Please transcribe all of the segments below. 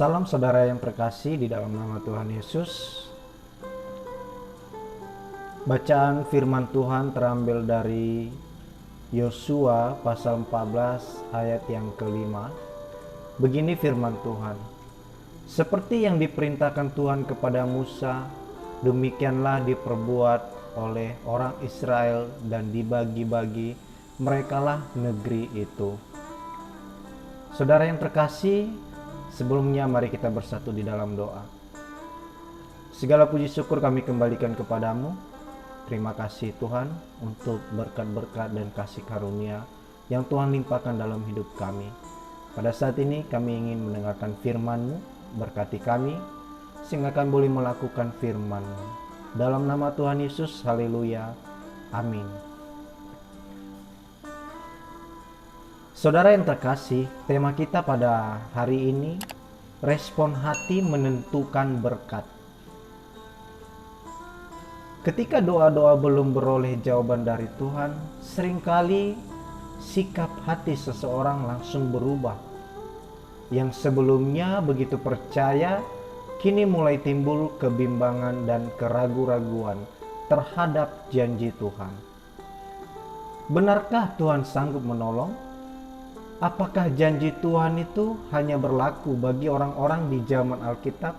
Salam saudara yang terkasih di dalam nama Tuhan Yesus. Bacaan firman Tuhan terambil dari Yosua pasal 14 ayat yang kelima. Begini firman Tuhan. Seperti yang diperintahkan Tuhan kepada Musa, demikianlah diperbuat oleh orang Israel dan dibagi-bagi merekalah negeri itu. Saudara yang terkasih, sebelumnya mari kita bersatu di dalam doa. Segala puji syukur kami kembalikan kepadamu. Terima kasih Tuhan untuk berkat-berkat dan kasih karunia yang Tuhan limpahkan dalam hidup kami. Pada saat ini kami ingin mendengarkan firman-Mu, berkati kami sehingga kami boleh melakukan firman-Mu. Dalam nama Tuhan Yesus, haleluya, amin. Saudara yang terkasih, tema kita pada hari ini, respon hati menentukan berkat. Ketika doa-doa belum beroleh jawaban dari Tuhan, seringkali sikap hati seseorang langsung berubah. Yang sebelumnya begitu percaya, kini mulai timbul kebimbangan dan keraguan-raguan terhadap janji Tuhan. Benarkah Tuhan sanggup menolong? Apakah janji Tuhan itu hanya berlaku bagi orang-orang di zaman Alkitab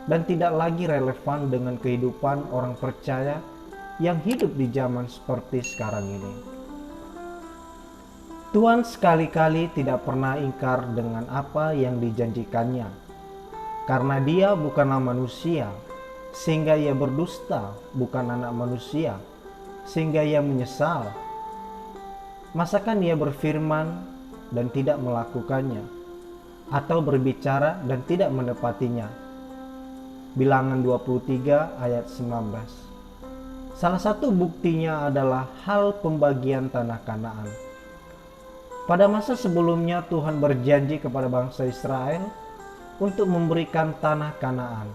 dan tidak lagi relevan dengan kehidupan orang percaya yang hidup di zaman seperti sekarang ini? Tuhan sekali-kali tidak pernah ingkar dengan apa yang dijanjikannya, karena Dia bukanlah manusia, sehingga Ia berdusta, bukan anak manusia, sehingga Ia menyesal. Masakan Ia berfirman dan tidak melakukannya, atau berbicara dan tidak menepatinya? Bilangan 23 ayat 19. Salah satu buktinya adalah hal pembagian tanah Kanaan. Pada masa sebelumnya Tuhan berjanji kepada bangsa Israel untuk memberikan tanah Kanaan,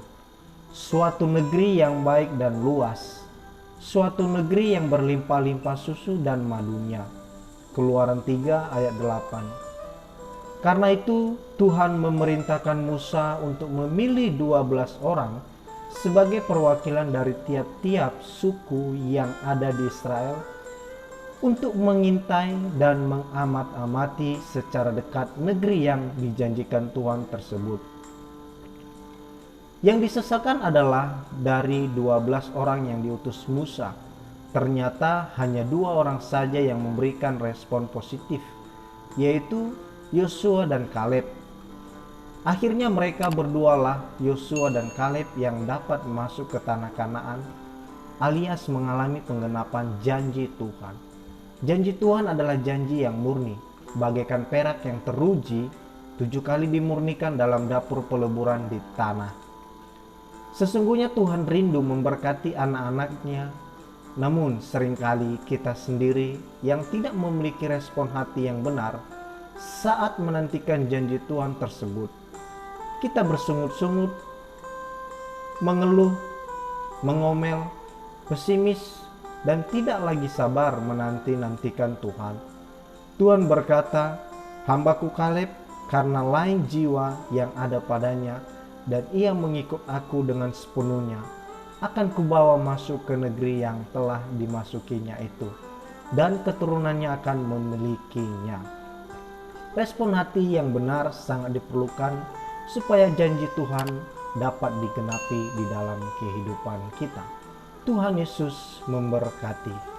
suatu negeri yang baik dan luas, suatu negeri yang berlimpah-limpah susu dan madunya. Keluaran 3 ayat 8. Karena itu Tuhan memerintahkan Musa untuk memilih 12 orang sebagai perwakilan dari tiap-tiap suku yang ada di Israel untuk mengintai dan mengamat-amati secara dekat negeri yang dijanjikan Tuhan tersebut. Yang disesalkan adalah dari 12 orang yang diutus Musa, ternyata hanya 2 orang saja yang memberikan respon positif, yaitu Yosua dan Kaleb. Akhirnya mereka berdualah, Yosua dan Kaleb, yang dapat masuk ke tanah Kanaan, alias mengalami penggenapan janji Tuhan. Janji Tuhan adalah janji yang murni, bagaikan perak yang teruji 7 kali dimurnikan dalam dapur peleburan di tanah. Sesungguhnya Tuhan rindu memberkati anak-anaknya, namun seringkali kita sendiri yang tidak memiliki respon hati yang benar saat menantikan janji Tuhan tersebut. Kita bersungut-sungut, mengeluh, mengomel, pesimis, dan tidak lagi sabar menanti-nantikan Tuhan. Tuhan berkata, "Hambaku Kaleb karena lain jiwa yang ada padanya, dan ia mengikut aku dengan sepenuhnya, akan kubawa masuk ke negeri yang telah dimasukinya itu, dan keturunannya akan memilikinya." Respon hati yang benar sangat diperlukan supaya janji Tuhan dapat digenapi di dalam kehidupan kita. Tuhan Yesus memberkati.